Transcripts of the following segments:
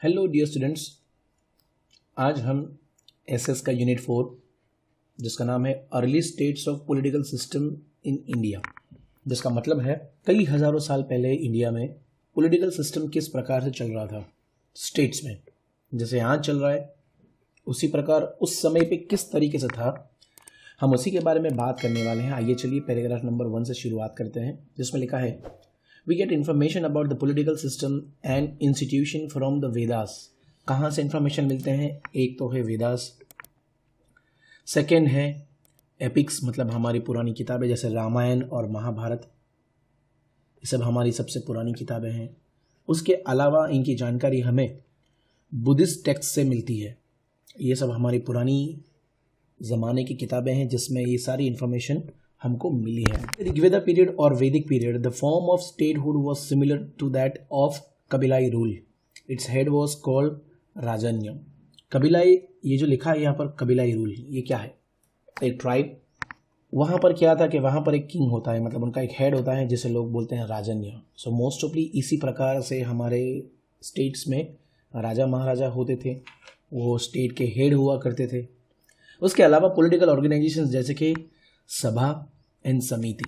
Hello dear students, आज हम SS का यूनिट 4 जिसका नाम है early states of political system in India, जिसका मतलब है कई हजारों साल पहले इंडिया में पॉलिटिकल सिस्टम किस प्रकार से चल रहा था स्टेट्स में, जैसे यहाँ चल रहा है उसी प्रकार उस समय पे किस तरीके से था, हम उसी के बारे में बात करने वाले हैं। आइए चलिए पैराग्राफ नंबर 1 से शुरुआत करते हैं, जिसमें लिखा है We get information about the political system and institution from the Vedas। कहाँ से इंफॉर्मेशन मिलते हैं? एक तो है वेदास, सेकेंड है एपिक्स, मतलब हमारी पुरानी किताबें जैसे रामायण और महाभारत, ये सब हमारी सबसे पुरानी किताबें हैं। उसके अलावा इनकी जानकारी हमें बुद्धिस्ट टेक्स्ट से मिलती है। ये सब हमारी पुरानी ज़माने की किताबें हैं जिसमें ये सारी इंफॉर्मेशन हमको मिली है। ऋग्वेदा पीरियड और Vedic period, the form of statehood was similar to that of कबीलाई rule. Its head was called Rajanya. कबीलाई, ये जो लिखा है यहाँ पर कबीलाई रूल, ये क्या है? एक ट्राइब, वहाँ पर क्या था कि वहाँ पर एक किंग होता है, मतलब उनका एक हेड होता है जिसे लोग बोलते हैं राजन्य। सो मोस्ट ऑफली इसी प्रकार से हमारे स्टेट्स में राजा महाराजा होते थे, वो स्टेट के हेड हुआ करते थे। उसके अलावा पॉलिटिकल ऑर्गेनाइजेशंस जैसे कि सभा एंड समिति,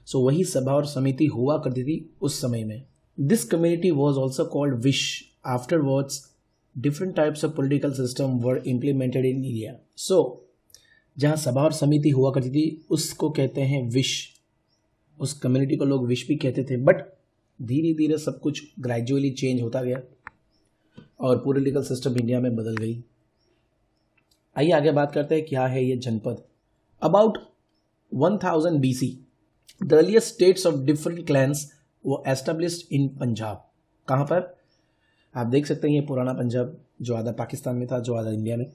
सो वही सभा और समिति हुआ करती थी उस समय में। This community was also called Vish. Afterwards different types of political system were implemented in India. So जहाँ सभा और समिति हुआ करती थी उसको कहते हैं विश, उस कम्युनिटी को लोग विश भी कहते थे। बट धीरे धीरे सब कुछ ग्रेजुअली चेंज होता गया और पॉलिटिकल सिस्टम इंडिया में बदल गई। आइए आगे बात करते हैं क्या है ये जनपद। About 1000 BC, the earliest states of different clans were established in Punjab. कहाँ पर? आप देख सकते हैं ये पुराना पंजाब जो आधा पाकिस्तान में था, जो आधा इंडिया में।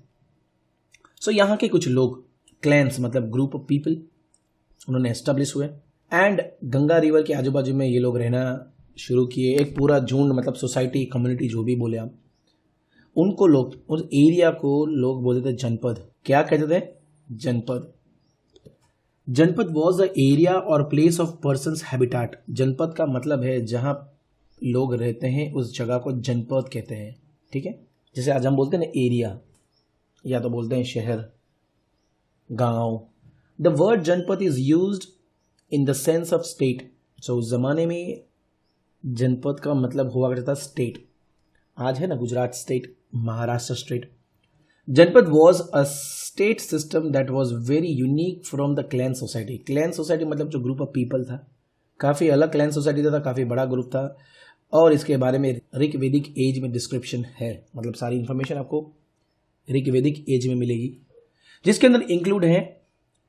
सो यहाँ के कुछ लोग, क्लैंस मतलब ग्रुप ऑफ पीपल, उन्होंने एस्टेब्लिश हुए एंड गंगा रिवर के आजू बाजू में ये लोग रहना शुरू किए। एक पूरा झुंड, मतलब सोसाइटी, कम्युनिटी, जो भी बोले आप, उनको लोग, उस एरिया को लोग बोलते थे जनपद। क्या कहते थे? जनपद। जनपद वॉज द एरिया और प्लेस ऑफ पर्सनस हैबिटाट। जनपद का मतलब है जहाँ लोग रहते हैं, उस जगह को जनपद कहते हैं। ठीक है, जैसे आज हम बोलते हैं ना एरिया, या तो बोलते हैं शहर, गांव। The word janapada is used in the sense of state. So उस जमाने में जनपद का मतलब हुआ करता था स्टेट। आज है ना गुजरात स्टेट, महाराष्ट्र स्टेट। जनपद was a state system that was very unique from the clan society. Clan society मतलब जो ग्रुप ऑफ पीपल था, काफ़ी अलग क्लैन सोसाइटी था, काफ़ी बड़ा ग्रुप था। और इसके बारे में ऋग वैदिक एज में डिस्क्रिप्शन है, मतलब सारी इंफॉर्मेशन आपको ऋग वैदिक एज में मिलेगी, जिसके अंदर इंक्लूड है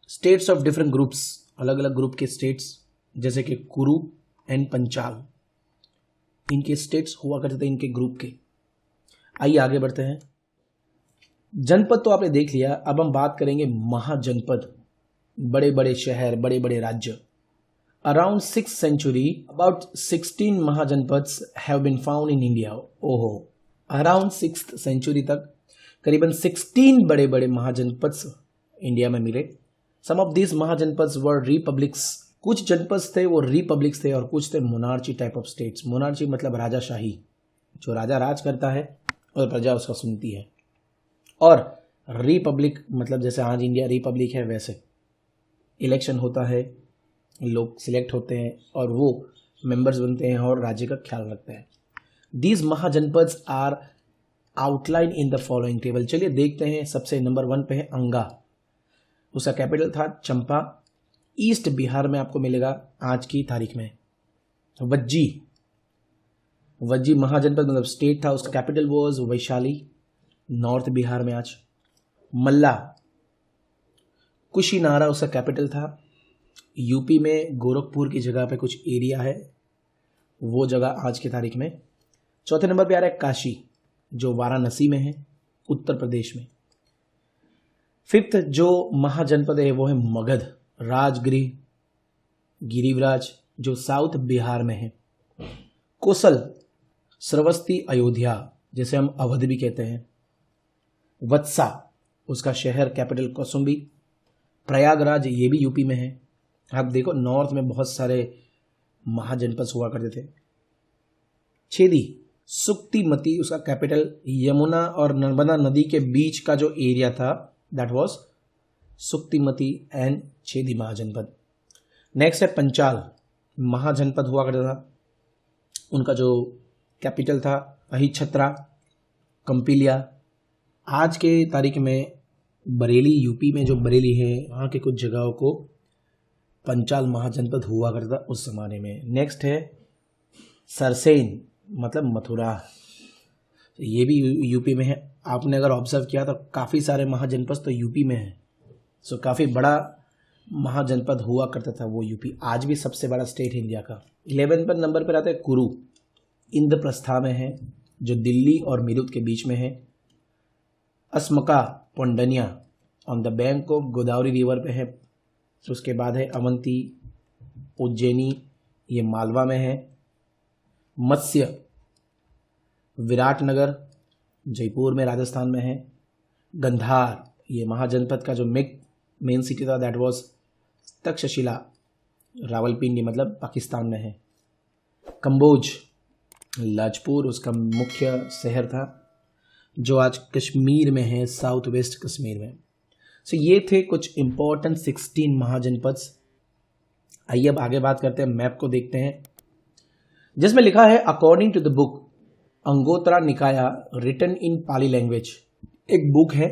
स्टेट्स ऑफ डिफरेंट ग्रुप्स, अलग अलग ग्रुप के स्टेट्स, जैसे कि कुरु एंड पंचाल, इनके स्टेट्स हुआ करते थे, इनके ग्रुप के। आइए आगे बढ़ते हैं। जनपद तो आपने देख लिया, अब हम बात करेंगे महाजनपद, बड़े बड़े शहर, बड़े बड़े राज्य। Around 6th century, about 16 mahajanapadas have been found in India. ओहो, अराउंड 6th century तक करीबन 16 बड़े बड़े महाजनपद्स इंडिया में मिले। Some of this mahajanapadas were republics. कुछ जनपद थे वो रिपब्लिक्स थे और कुछ थे monarchy type of states. Monarchy मतलब राजाशाही, जो राजा राज करता है और प्रजा उसका सुनती है। और रिपब्लिक मतलब जैसे आज इंडिया रिपब्लिक है, वैसे इलेक्शन होता है, लोग सिलेक्ट होते हैं और वो मेंबर्स बनते हैं और राज्य का ख्याल रखते हैं। These mahajanapadas are outline in the following table. चलिए देखते हैं। सबसे नंबर 1 पे है अंगा, उसका कैपिटल था चंपा, ईस्ट बिहार में आपको मिलेगा आज की तारीख में। वज्जी, वज्जी महाजनपद मतलब स्टेट था, उसका capital was Vaishali, north Bihar में आज। मल्ला, कुशीनारा उसका कैपिटल था, यूपी में गोरखपुर की जगह पे कुछ एरिया है, वो जगह आज की तारीख में। चौथे नंबर पे आ रहा है काशी, जो वाराणसी में है, उत्तर प्रदेश में। 5th जो महाजनपद है वो है मगध, राजगिरी, गिरिराज, जो साउथ बिहार में है। कोसल, श्रावस्ती, अयोध्या, जैसे हम अवध भी कहते हैं। वत्सा, उसका शहर कैपिटल कौसुम्बी। प्रयागराज, ये भी यूपी में है। आप देखो नॉर्थ में बहुत सारे महाजनपद हुआ करते थे। छेदी, सुक्तिमती उसका कैपिटल, यमुना और नर्मदा नदी के बीच का जो एरिया था that was Suktimati and Chedi mahajanapada. Next है पंचाल, महाजनपद हुआ करता था, उनका जो कैपिटल था अहिछत्रा, कंपिलिया। आज के तारीख में बरेली, यूपी में जो बरेली है वहाँ के कुछ जगहों को पंचाल महाजनपद हुआ करता था उस ज़माने में। नेक्स्ट है सरसेन, मतलब मथुरा, ये भी यूपी में है। आपने अगर ऑब्जर्व किया तो काफ़ी सारे महाजनपद तो यूपी में है। सो काफ़ी बड़ा महाजनपद हुआ करता था वो यूपी, आज भी सबसे बड़ा स्टेट है इंडिया का। 11 पर नंबर पर आता है कुरु, इंद्रप्रस्था में है जो दिल्ली और मीरठ के बीच में है। अस्मका पोंडनिया on the bank of Godavari river पे है। तो उसके बाद है अवंती, उज्जैनी, ये मालवा में है। मत्स्य, विराटनगर, जयपुर में राजस्थान में है। गंधार, ये महाजनपद का जो मेन सिटी था दैट वाज तक्षशिला, रावलपिंडी मतलब पाकिस्तान में है। कंबोज, लाजपुर उसका मुख्य शहर था जो आज कश्मीर में है, साउथ वेस्ट कश्मीर में। सो ये थे कुछ इंपॉर्टेंट 16 महाजनपद। आइए अब आगे बात करते हैं, मैप को देखते हैं जिसमें लिखा है according to the book Anguttara Nikaya written in Pali language. एक बुक है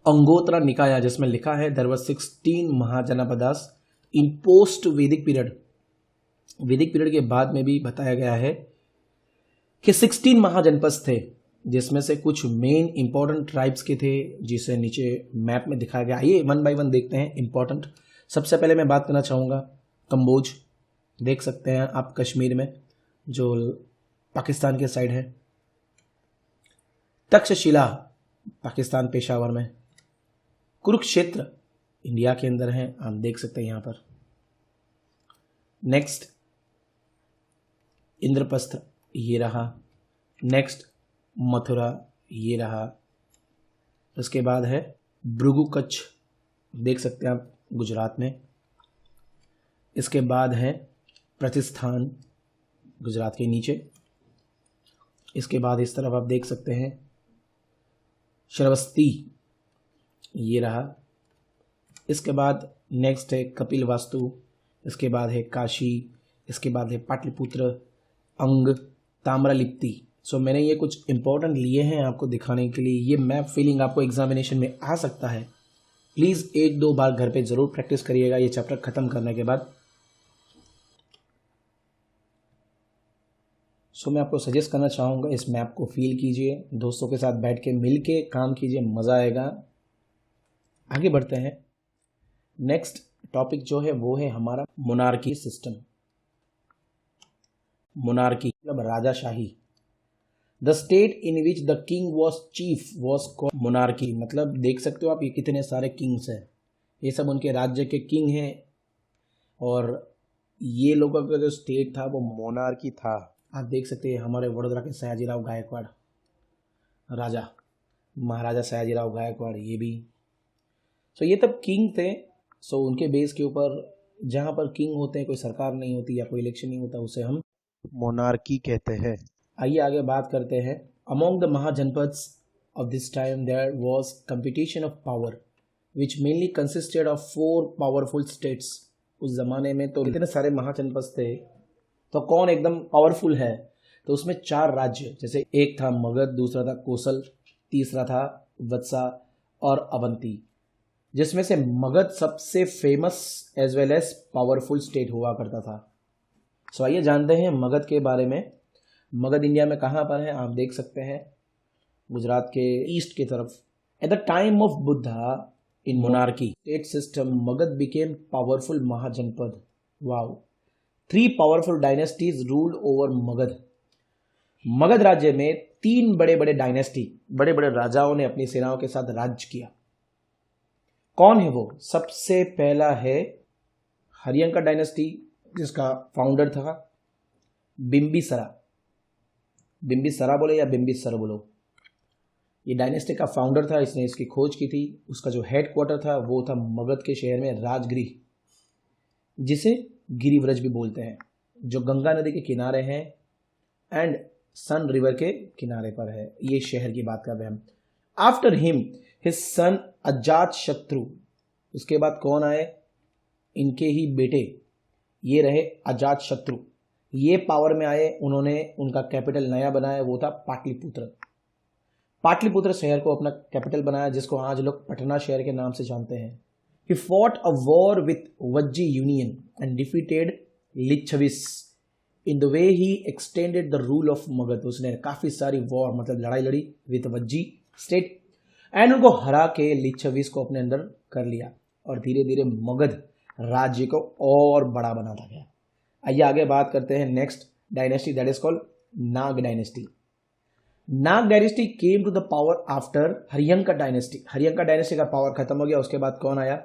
अंगोत्तरा निकाया जिसमें लिखा है there were 16 mahajanapadas in post Vedic period. Vedic period के बाद में भी बताया गया है कि 16 महाजनपद थे जिसमें से कुछ मेन इंपॉर्टेंट ट्राइब्स के थे जिसे नीचे मैप में दिखाया गया। आइए वन बाय वन देखते हैं इंपॉर्टेंट। सबसे पहले मैं बात करना चाहूँगा कंबोज, देख सकते हैं आप कश्मीर में जो पाकिस्तान के साइड है। तक्षशिला पाकिस्तान पेशावर में। कुरुक्षेत्र इंडिया के अंदर है, आप देख सकते हैं यहाँ पर। नेक्स्ट इंद्रप्रस्थ, ये रहा। नेक्स्ट मथुरा, ये रहा। उसके बाद है भृगु कच्छ, देख सकते हैं आप गुजरात में। इसके बाद है प्रतिस्थान, गुजरात के नीचे। इसके बाद इस तरफ आप देख सकते हैं श्रावस्ती, ये रहा। इसके बाद नेक्स्ट है कपिल वास्तु। इसके बाद है काशी। इसके बाद है पाटलिपुत्र, अंग, ताम्रलिप्ति। सो मैंने ये कुछ इंपॉर्टेंट लिए हैं आपको दिखाने के लिए। ये मैप फीलिंग आपको एग्जामिनेशन में आ सकता है। प्लीज़ 1-2 बार घर पे ज़रूर प्रैक्टिस करिएगा ये चैप्टर ख़त्म करने के बाद। सो मैं आपको सजेस्ट करना चाहूँगा इस मैप को फील कीजिए, दोस्तों के साथ बैठ के मिल के काम कीजिए, मज़ा आएगा। आगे बढ़ते हैं। नेक्स्ट टॉपिक जो है वो है हमारा मोनार्की सिस्टम। मोनार्की मतलब राजाशाही। The state in which the king was chief was called monarchy. मतलब देख सकते हो आप ये कितने सारे किंग्स हैं, ये सब उनके राज्य के किंग हैं और ये लोगों का जो स्टेट था वो मोनार्की था। आप देख सकते हैं हमारे वडोदरा के सयाजीराव गायकवाड़ राजा, महाराजा सयाजीराव गायकवाड़, ये भी। सो ये तब किंग थे। सो उनके बेस के ऊपर जहाँ पर किंग होते हैं, कोई सरकार नहीं होती या कोई इलेक्शन नहीं होता, उसे हम मोनार्की कहते हैं। आइए आगे बात करते हैं। Among the mahajanapadas of this time there was competition of power which mainly consisted of 4 powerful states. उस ज़माने में तो इतने सारे महाजनपद थे, तो कौन एकदम पावरफुल है, तो उसमें 4 राज्य, जैसे एक था मगध, दूसरा था कोसल, तीसरा था वत्सा और अवंती, जिसमें से मगध सबसे famous as well as powerful state हुआ करता था। सो आइए जानते हैं मगध के बारे में। मगध इंडिया में कहाँ पर है, आप देख सकते हैं गुजरात के ईस्ट की तरफ। At the time of Buddha in monarchy state system Magadh became powerful mahajanapada. Wow, 3 powerful dynasties ruled over Magadh. Magadh राज्य में 3 बड़े बड़े डायनेस्टी, बड़े बड़े राजाओं ने अपनी सेनाओं के साथ राज्य किया। कौन है वो? सबसे पहला है हरियंका डायनेस्टी, जिसका फाउंडर था बिंबिसरा। बिंबिसरा बोले या बिंबिसर बोलो, ये डायनेस्टी का फाउंडर था, इसने इसकी खोज की थी। उसका जो हेड क्वार्टर था वो था मगध के शहर में राजगृह, जिसे गिरिव्रज भी बोलते हैं, जो गंगा नदी के किनारे हैं एंड सन रिवर के किनारे पर है, ये शहर की बात कर रहे हैं हम। आफ्टर हिम हिज सन अजात शत्रु, उसके बाद कौन आए, इनके ही बेटे ये रहे अजात शत्रु, ये पावर में आए, उन्होंने उनका कैपिटल नया बनाया, वो था पाटलिपुत्र। पाटलिपुत्र शहर को अपना कैपिटल बनाया, जिसको आज लोग पटना शहर के नाम से जानते हैं। He fought a war with Vajji Union and defeated लिच्छविस। In the way he extended the rule of Magadh, उसने काफी सारी वॉर मतलब लड़ाई लड़ी विद वज्जी स्टेट एंड उनको हरा के लिच्छविस को अपने अंदर कर लिया और धीरे धीरे मगध राज्य को और बड़ा बनाता गया। आइए आगे बात करते हैं next dynasty, that is called Naga dynasty. Naga dynasty came to the power after Haryanka dynasty. Haryanka dynasty का पावर खत्म हो गया, उसके बाद कौन आया,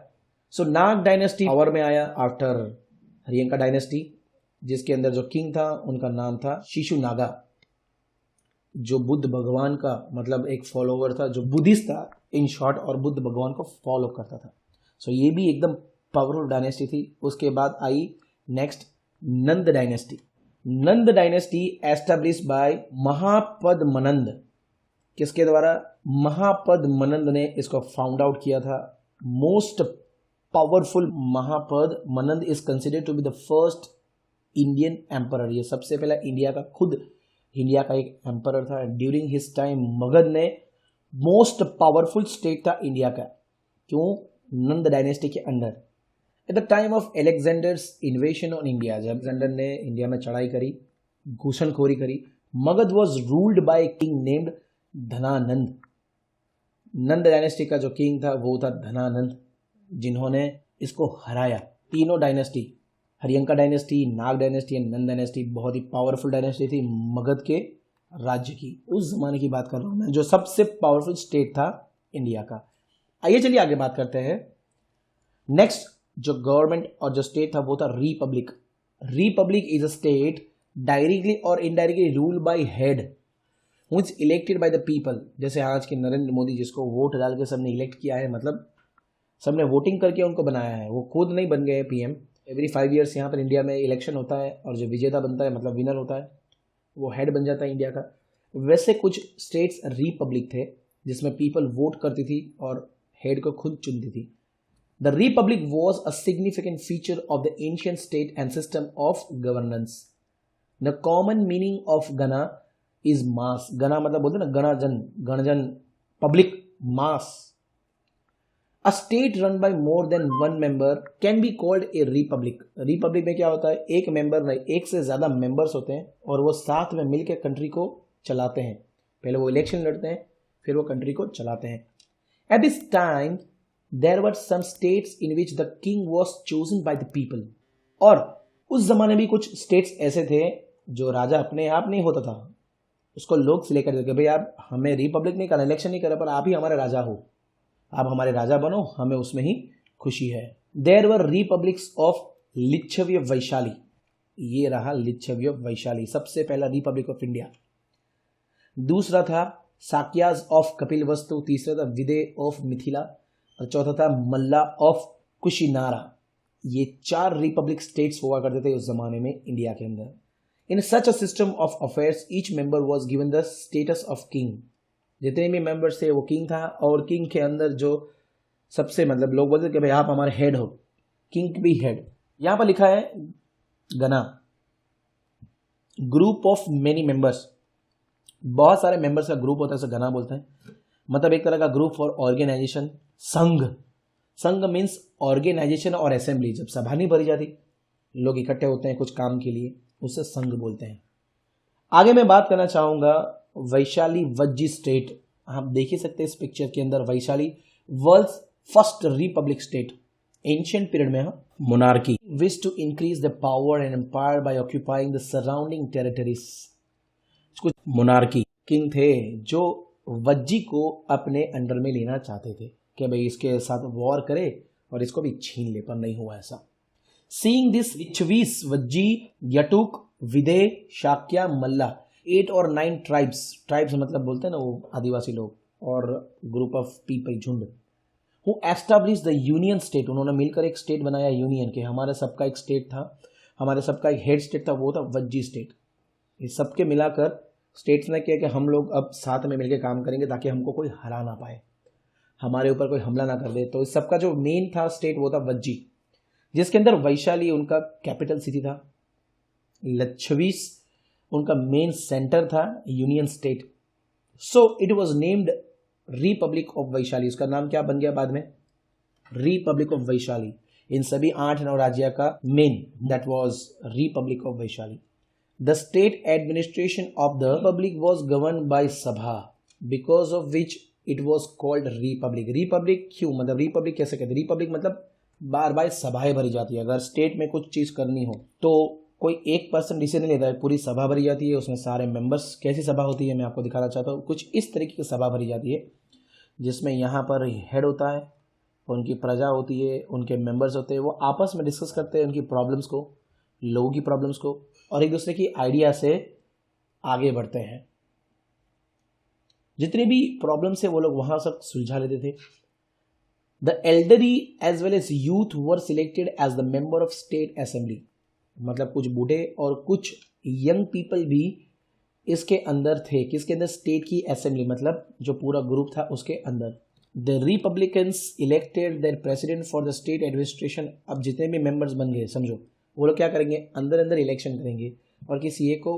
सो नाग डायनेस्टी पावर में आया आफ्टर हरियंका डायनेस्टी, जिसके अंदर जो किंग था उनका नाम था शिशुनागा, जो बुद्ध भगवान का मतलब एक फॉलोवर था, जो बुद्धिस्ट था इन शॉर्ट और बुद्ध भगवान को फॉलो करता था। सो ये भी एकदम पावरफुल डायनेस्टी थी। उसके बाद आई next Nand dynasty. Nand dynasty established by Mahapadma Nanda. किसके द्वारा, महापद मनंद ने इसको फाउंड आउट किया था। Most powerful Mahapadma Nanda is considered to be the first Indian emperor. ये सबसे पहला इंडिया का एक एम्परर था। ड्यूरिंग हिज टाइम मगध ने मोस्ट पावरफुल स्टेट था इंडिया का। क्यों, नंद डायनेस्टी के under. At the time of Alexander's invasion on India, जब अलेक्जेंडर ने इंडिया में चढ़ाई करी, घूसनखोरी करी, Magadh was ruled by king named Dhananand. Nand dynasty का जो किंग था वो था धनानंद, जिन्होंने इसको हराया। तीनों dynasty, Haryanka dynasty, Naga dynasty and Nand dynasty, बहुत ही पावरफुल डायनेस्टी थी मगध के राज्य की। उस जमाने की बात कर रहा हूं मैं, जो सबसे पावरफुल स्टेट था इंडिया का। आइए चलिए आगे बात करते हैं। नेक्स्ट जो गवर्नमेंट और जो स्टेट था वो था republic. Republic is a state directly और indirectly rule by head who is elected by the people. जैसे आज के नरेंद्र मोदी, जिसको वोट डाल के सबने इलेक्ट किया है, मतलब सबने वोटिंग करके उनको बनाया है, वो खुद नहीं बन गए पीएम। एवरी 5 ईयर्स यहाँ पर इंडिया में इलेक्शन होता है और जो विजेता बनता है मतलब विनर होता है, वो हेड बन जाता है इंडिया का। वैसे कुछ स्टेट्स रिपब्लिक थे जिसमें पीपल वोट करती थी और हेड को खुद चुनती थी। The republic was a significant feature of the ancient state and system of governance. The common meaning of gana is mass. Gana मतलब बोलते ना गणजन, गणजन public, mass. A state run by more than one member can be called a republic. Republic में क्या होता है, एक मेंबर नहीं, एक से ज़्यादा मेंबर्स होते हैं और वो साथ में मिलकर कंट्री को चलाते हैं। पहले वो इलेक्शन लड़ते हैं, फिर वो कंट्री को चलाते हैं। At this time, there were some states in which the king was chosen by the people. और उस जमाने भी कुछ स्टेट्स ऐसे थे जो राजा अपने आप नहीं होता था, उसको लोग सिलेक्ट करते थे। भाई आप हमें रिपब्लिक नहीं करना, इलेक्शन नहीं करा, पर आप ही हमारे राजा हो, आप हमारे राजा बनो, हमें उसमें ही खुशी है। There were republics of Lichchhavi Vaishali. ये रहा लिच्छव्य वैशाली, सबसे पहला रिपब्लिक ऑफ इंडिया। दूसरा था साक्याज ऑफ कपिलवस्तु, तीसरा था विदे ऑफ मिथिला और चौथा था मल्ला ऑफ कुशिनारा। ये 4 रिपब्लिक स्टेट्स हुआ करते थे उस जमाने में इंडिया के अंदर। In such a system of affairs each member was given the status of king. जितने भी मेंबर्स थे वो किंग था, और किंग के अंदर जो सबसे मतलब लोग बोलते कि भाई आप हमारे हेड हो, किंग भी हेड। यहां पर लिखा है गना, ग्रुप ऑफ मेनी मेंबर्स, बहुत सारे मेंबर्स का ग्रुप होता है, गना बोलते हैं। मतलब एक तरह का ग्रुप फॉर ऑर्गेनाइजेशन। संघ, संघ मीन्स ऑर्गेनाइजेशन और असेंबली। जब सभा नहीं भरी जाती, लोग इकट्ठे होते हैं कुछ काम के लिए, उससे संघ बोलते हैं। आगे मैं बात करना चाहूंगा वैशाली वज्जी स्टेट। आप देख ही सकते हैं इस पिक्चर के अंदर, Vaishali world's first republic state. Ancient period में monarchy wish to increase the power and empire by occupying the surrounding territories. कुछ मोनार्की किंग थे जो वज्जी को अपने अंडर में लेना चाहते थे कि भाई इसके साथ वॉर करे और इसको भी छीन ले, पर नहीं हुआ ऐसा। सीइंग दिस लिच्छवीस, वज्जी, यटुक, विदे, शाक्या, मल्ला, 8 और 9 ट्राइब्स मतलब बोलते हैं ना वो आदिवासी लोग, और ग्रुप ऑफ पीपल, झुंड, who establish the union state. उन्होंने मिलकर एक स्टेट बनाया यूनियन के। हमारे सबका एक स्टेट था, हमारे सबका एक हेड स्टेट था, वो था वज्जी स्टेट। ये सबके मिलाकर स्टेट्स ने किया कि हम लोग अब साथ में मिलकर काम करेंगे ताकि हमको कोई हरा ना पाए, हमारे ऊपर कोई हमला ना कर दे। तो इस सबका जो मेन था स्टेट वो था वज्जी, जिसके अंदर वैशाली उनका कैपिटल सिटी था, लक्षवीस उनका मेन सेंटर था, union state. So it was named Republic of Vaishali. उसका नाम क्या बन गया बाद में? Republic of Vaishali. इन सभी 8-9 राज्य का main that was republic of Vaishali. The state administration of the republic was govern by sabha, because of which it was called republic. Republic क्यों, मतलब रिपब्लिक कैसे कहते हैं? रिपब्लिक मतलब बार बार सभाएं भरी जाती है। अगर स्टेट में कुछ चीज करनी हो तो कोई एक पर्सन डिसीजन नहीं लेता है, पूरी सभा भरी जाती है, उसमें सारे मेंबर्स। कैसी सभा होती है मैं आपको दिखाना चाहता हूँ। कुछ इस तरीके की सभा भरी जाती है जिसमें यहाँ पर हेड होता है, उनकी प्रजा होती है, उनके मेंबर्स होते हैं, वो आपस में डिस्कस करते हैं उनकी प्रॉब्लम्स को, लोगों की प्रॉब्लम्स को, और एक दूसरे की आइडिया से आगे बढ़ते हैं। जितनी भी प्रॉब्लम्स है वो लोग वहां सब सुलझा लेते थे। The elderly as well as youth were selected as the member of state assembly. मतलब कुछ बूढ़े और कुछ यंग पीपल भी इसके अंदर थे। किसके अंदर? स्टेट की असेंबली, मतलब जो पूरा ग्रुप था उसके अंदर। The republicans elected their president for the state administration. अब जितने भी मेंबर्स बन गए समझो, वो लोग क्या करेंगे? अंदर अंदर इलेक्शन करेंगे और किसी एक को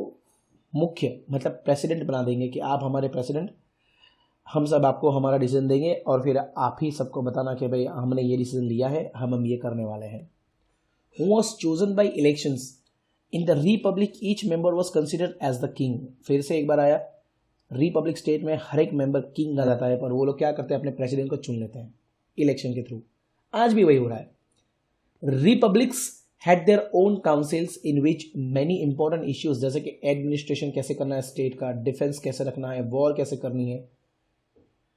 मुख्य मतलब प्रेसिडेंट बना देंगे कि आप हमारे प्रेसिडेंट, हम सब आपको हमारा डिसीजन देंगे और फिर आप ही सबको बताना कि भाई हमने ये डिसीजन लिया है, हम ये करने वाले हैं। Who was chosen by elections in the republic, each member was considered as the king। फिर से एक बार आया, रिपब्लिक स्टेट में हर एक मेंबर किंग आ जाता है, पर वो लोग क्या करते हैं? अपने प्रेसिडेंट को चुन लेते हैं इलेक्शन के थ्रू। आज भी वही हो रहा है। Republics had their own councils in which many important issues, जैसे कि एडमिनिस्ट्रेशन कैसे करना है स्टेट का, डिफेंस कैसे रखना है, वॉर कैसे करनी है,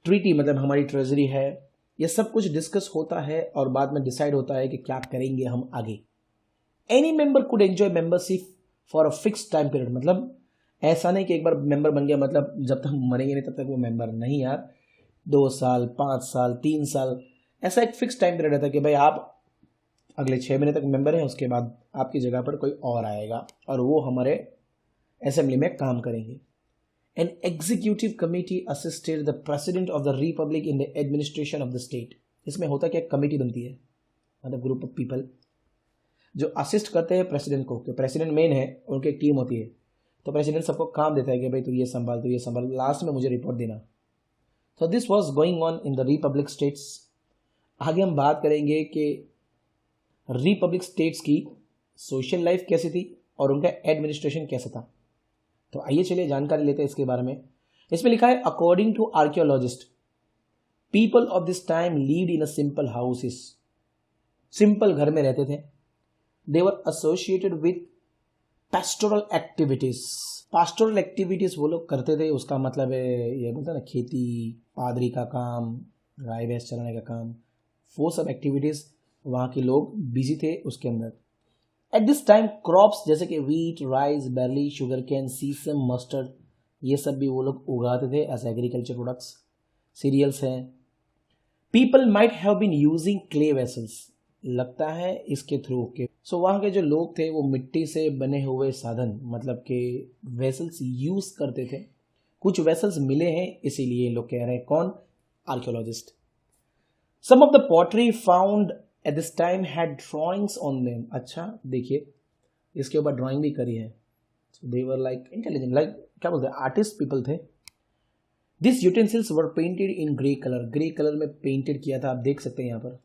ट्रीटी मतलब हमारी ट्रेजरी है, ये सब कुछ डिस्कस होता है और बाद में डिसाइड होता है कि क्या करेंगे हम आगे। Any member could enjoy membership for a fix time period. मतलब ऐसा नहीं कि एक बार मेंबर बन गया मतलब जब तक मरेंगे नहीं तब तक वो मेंबर नहीं यार। 2 साल, 5 साल, 3 साल, ऐसा एक फिक्स टाइम पीरियड रहता है कि भाई आप अगले 6 महीने तक मेंबर हैं, उसके बाद आपकी जगह पर कोई और आएगा और वो हमारे असेंबली में काम करेंगे। An executive committee assisted the president of the republic in the administration of the state। इसमें होता क्या? कमेटी बनती है, मतलब ग्रुप ऑफ पीपल जो असिस्ट करते हैं प्रेसिडेंट को। कि प्रेसिडेंट मेन है, उनकी एक टीम होती है, तो प्रेसिडेंट सबको काम देता है कि भाई तू ये संभाल, तू ये संभाल, लास्ट में मुझे रिपोर्ट देना। तो this was going on in the Republic states. आगे हम बात करेंगे कि रिपब्लिक स्टेट्स की सोशल लाइफ कैसी थी और उनका एडमिनिस्ट्रेशन कैसा था। तो आइए चलिए जानकारी लेते हैं इसके बारे में। इसमें लिखा है, according to archaeologist, people of this time lived in a simple houses. Simple घर में रहते थे। They were associated with pastoral activities. Pastoral activities वो लोग करते थे, उसका मतलब है ये बोलते हैं ना, खेती, पादरी का काम, गाय भैंस चलाने का काम, वो सब एक्टिविटीज वहाँ के लोग बिजी थे उसके अंदर। एट दिस टाइम क्रॉप्स जैसे कि wheat, rice, barley, sugar cane, sesame, mustard, ये सब भी वो लोग उगाते थे एज एग्रीकल्चर प्रोडक्ट्स। सीरियल्स हैं। People might have been using clay vessels. लगता है इसके थ्रू के सो वहाँ के जो लोग थे वो मिट्टी से बने हुए साधन मतलब के वेसल्स यूज करते थे। कुछ वेसल्स मिले हैं इसीलिए लोग कह रहे हैं। कौन? Archaeologist. Some of the pottery found at this time had drawings on them. अच्छा देखिए, इसके ऊपर ड्राइंग भी करी है। They were like intelligent, like क्या बोलते हैं, आर्टिस्ट पीपल थे। This utensils were painted in grey colour. Grey colour में पेंटेड किया था, आप देख सकते हैं यहाँ पर।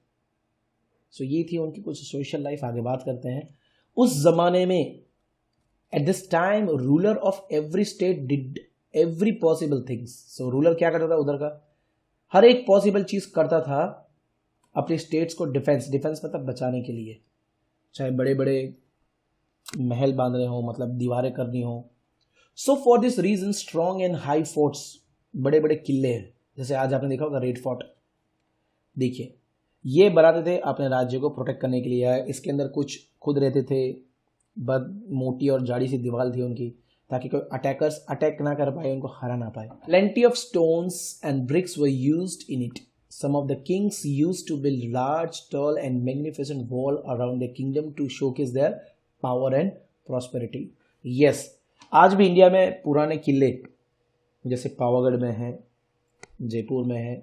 सो ये थी उनकी कुछ सोशल लाइफ। आगे बात करते हैं। उस जमाने में eight this time ruler of every state did every possible things. So ruler क्या करता था उधर का? हर एक पॉसिबल चीज करता था अपने स्टेट्स को डिफेंस मतलब बचाने के लिए। चाहे बड़े बड़े महल बांध रहे हो, मतलब दीवारें करनी हो। So for this reason strong and high forts, बड़े बड़े किले हैं, जैसे आज आपने देखा होगा रेड फोर्ट। देखिए ये बनाते थे अपने राज्य को प्रोटेक्ट करने के लिए। इसके अंदर कुछ खुद रहते थे, बद मोटी और जाड़ी सी दीवार थी उनकी, ताकि कोई अटैकर्स अटैक ना कर पाए, उनको हरा ना पाए। Plenty of stones and bricks were used in it. Some of the kings used to build large, tall and magnificent wall around their kingdom to showcase their power and prosperity. Yes, आज भी India में पुराने किले जैसे पावागढ़ में है, जयपुर में है,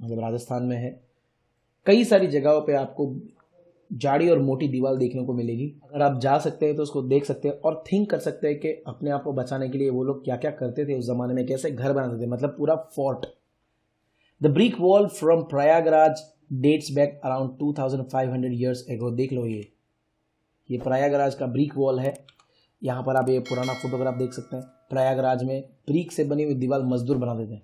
मतलब राजस्थान में है, कई सारी जगहों पे आपको जाड़ी और मोटी दीवार देखने को मिलेगी। अगर आप जा सकते हैं तो उसको देख सकते हैं और थिंक कर सकते हैं कि अपने आप को बचाने के लिए वो लोग क्या क्या करते थे उस जमाने में, कैसे घर बनाते थे, मतलब पूरा fort. The brick wall from Prayagraj dates back around 2500 years ago. देख लो, ये प्रयागराज का ब्रिक वॉल है। यहाँ पर आप ये पुराना फोटोग्राफ देख सकते हैं। प्रयागराज में ब्रिक से बनी हुई दीवार मजदूर बनाते थे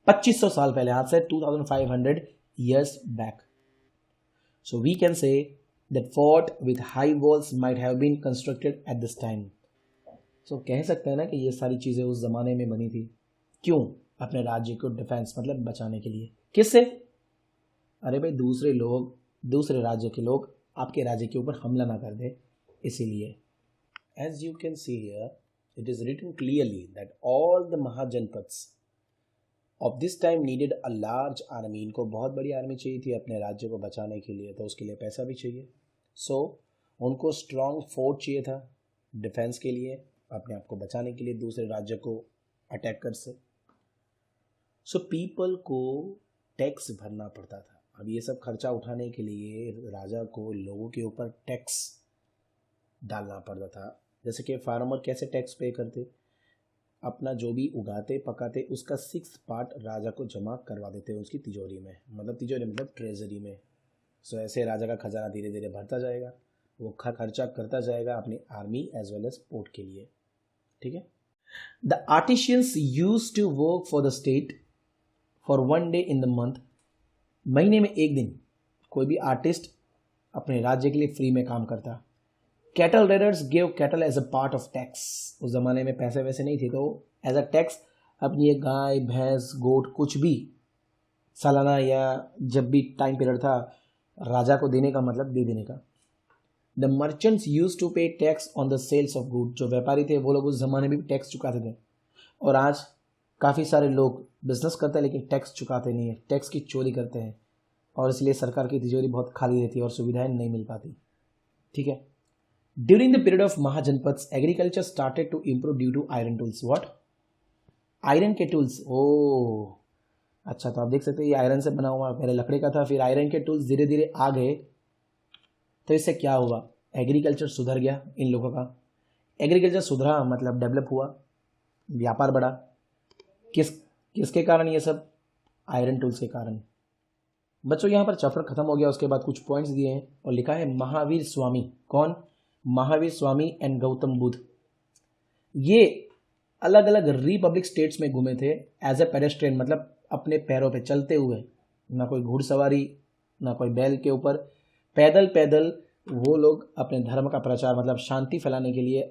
2500 साल पहले, आज से 2500 years back. So we can say that fort with high walls might have been constructed at this time. So कह सकते हैं ना कि ये सारी चीज़ें उस ज़माने में बनी थी। क्यों? अपने राज्य को डिफेंस मतलब बचाने के लिए। किससे? अरे भाई, दूसरे लोग, दूसरे राज्य के लोग आपके राज्य के ऊपर हमला ना कर दे, इसीलिए। As you can see here, it is written clearly that all the Mahajanpads of this time needed a large army. इनको बहुत बड़ी आर्मी चाहिए थी अपने राज्य को बचाने के लिए, तो उसके लिए पैसा भी चाहिए। सो उनको स्ट्रॉन्ग फोर्ट चाहिए था डिफेंस के लिए, अपने आप को बचाने के लिए दूसरे राज्य को अटैक कर से। सो पीपल को टैक्स भरना पड़ता था। अब ये सब खर्चा उठाने के लिए राजा को लोगों के ऊपर टैक्स डालना पड़ता था। जैसे कि फार्मर कैसे टैक्स पे करते, अपना जो भी उगाते पकाते उसका 6 पार्ट राजा को जमा करवा देते हैं उसकी तिजोरी में, मतलब ट्रेजरी में। सो ऐसे राजा का खजाना धीरे धीरे भरता जाएगा, वो खर्चा करता जाएगा अपनी army as well as port के लिए। ठीक है। The artisans used to work for the state for 1 day in the month. महीने में एक दिन कोई भी आर्टिस्ट अपने राज्य के लिए फ्री में काम करता। Cattle raiders give cattle as a part of tax. उस ज़माने में पैसे वैसे नहीं थे, तो एज अ टैक्स अपनी ये गाय भैंस गोट कुछ भी सालाना या जब भी टाइम पीरियड था राजा को देने का, मतलब दे देने का। The merchants use to pay tax on the sales of good. जो व्यापारी थे वो लोग उस ज़माने में भी टैक्स चुकाते थे, और आज काफ़ी सारे लोग बिजनेस करते हैं लेकिन टैक्स चुकाते नहीं है, टैक्स की चोरी करते हैं, और इसलिए सरकार की तिजोरी बहुत खाली रहती है और सुविधाएं नहीं मिल पाती। ठीक है। During the period of Mahajanpads, agriculture started to improve due to iron tools. What? Iron के टूल्स। ओह अच्छा, तो आप देख सकते हैं ये आयरन से बना हुआ, पहले लकड़ी का था, फिर आयरन के टूल्स धीरे धीरे आ गए। तो इससे क्या हुआ? एग्रीकल्चर सुधर गया इन लोगों का। एग्रीकल्चर सुधरा मतलब डेवलप हुआ, व्यापार बढ़ा। किसके कारण ये सब? आयरन टूल्स के कारण। बच्चों यहाँ पर चैप्टर खत्म हो गया, उसके बाद कुछ पॉइंट्स दिए हैं और लिखा है महावीर स्वामी। कौन? महावीर स्वामी एंड गौतम बुद्ध। ये अलग अलग रिपब्लिक स्टेट्स में घूमे थे एज ए पेडेस्ट्रियन, मतलब अपने पैरों पे चलते हुए, ना कोई घुड़सवारी ना कोई बैल के ऊपर, पैदल पैदल वो लोग अपने धर्म का प्रचार मतलब शांति फैलाने के लिए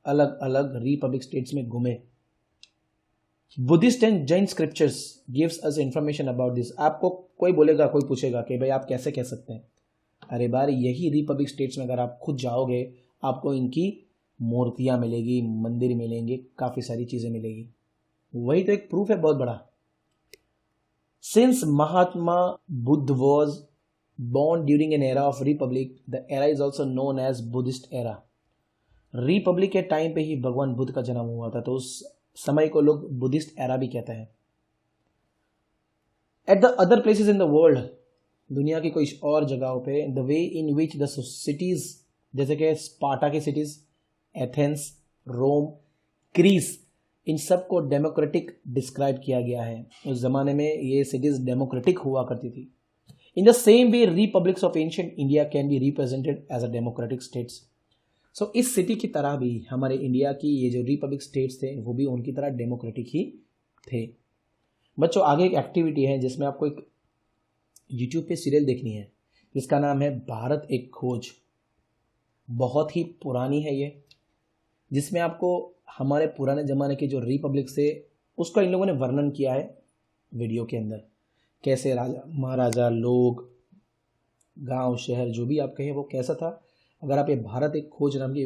अलग अलग रिपब्लिक स्टेट्स में घूमे। Buddhist and Jain scriptures gives us information about this. आपको कोई बोलेगा, कोई पूछेगा कि भाई आप कैसे कह सकते हैं, अरे बार यही रिपब्लिक स्टेट्स में अगर आप खुद जाओगे आपको इनकी मूर्तियां मिलेगी, मंदिर मिलेंगे, काफ़ी सारी चीज़ें मिलेगी। वही तो एक प्रूफ है बहुत बड़ा। Since Mahatma Buddha was born during an era of republic, the era is also known as Buddhist era. Republic के टाइम पे ही भगवान बुद्ध का जन्म हुआ था, तो उस समय को लोग बुद्धिस्ट एरा भी कहते हैं। At the other places in the world, दुनिया की कोई और जगहों पे, the way in which the cities, जैसे कि स्पार्टा की सिटीज, एथेंस, रोम, क्रीस, इन सब को डेमोक्रेटिक डिस्क्राइब किया गया है। उस जमाने में ये सिटीज डेमोक्रेटिक हुआ करती थी। In the same way, republics of ancient India can be represented as a democratic states. So इस सिटी की तरह भी हमारे इंडिया की ये जो रिपब्लिक स्टेट्स थे वो भी उनकी तरह डेमोक्रेटिक ही थे। बच्चों आगे एक एक्टिविटी है जिसमें आपको एक YouTube पे सीरियल देखनी है जिसका नाम है भारत एक खोज। बहुत ही पुरानी है ये, जिसमें आपको हमारे पुराने ज़माने की जो रिपब्लिक से उसका इन लोगों ने वर्णन किया है वीडियो के अंदर। कैसे राजा महाराजा लोग, गांव शहर जो भी आप कहें वो कैसा था। अगर आप ये भारत एक खोज नाम की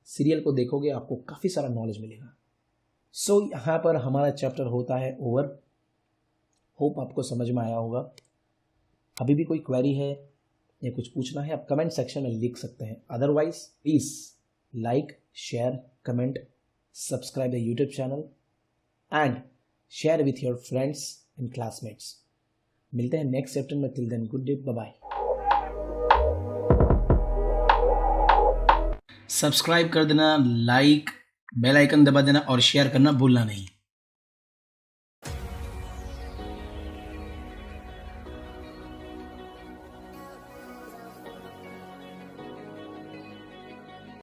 सीरियल को देखोगे आपको काफ़ी सारा नॉलेज मिलेगा। सो यहाँ पर हमारा चैप्टर होता है ओवर। होप आपको समझ में आया होगा। अभी भी कोई क्वेरी है या कुछ पूछना है आप कमेंट सेक्शन में लिख सकते हैं। Otherwise please like, share, comment, subscribe the YouTube channel and share with your friends and classmates. मिलते हैं नेक्स्ट चैप्टर में। Till then good day, bye bye. Subscribe कर देना, लाइक, बेल आइकन दबा देना और शेयर करना भूलना नहीं।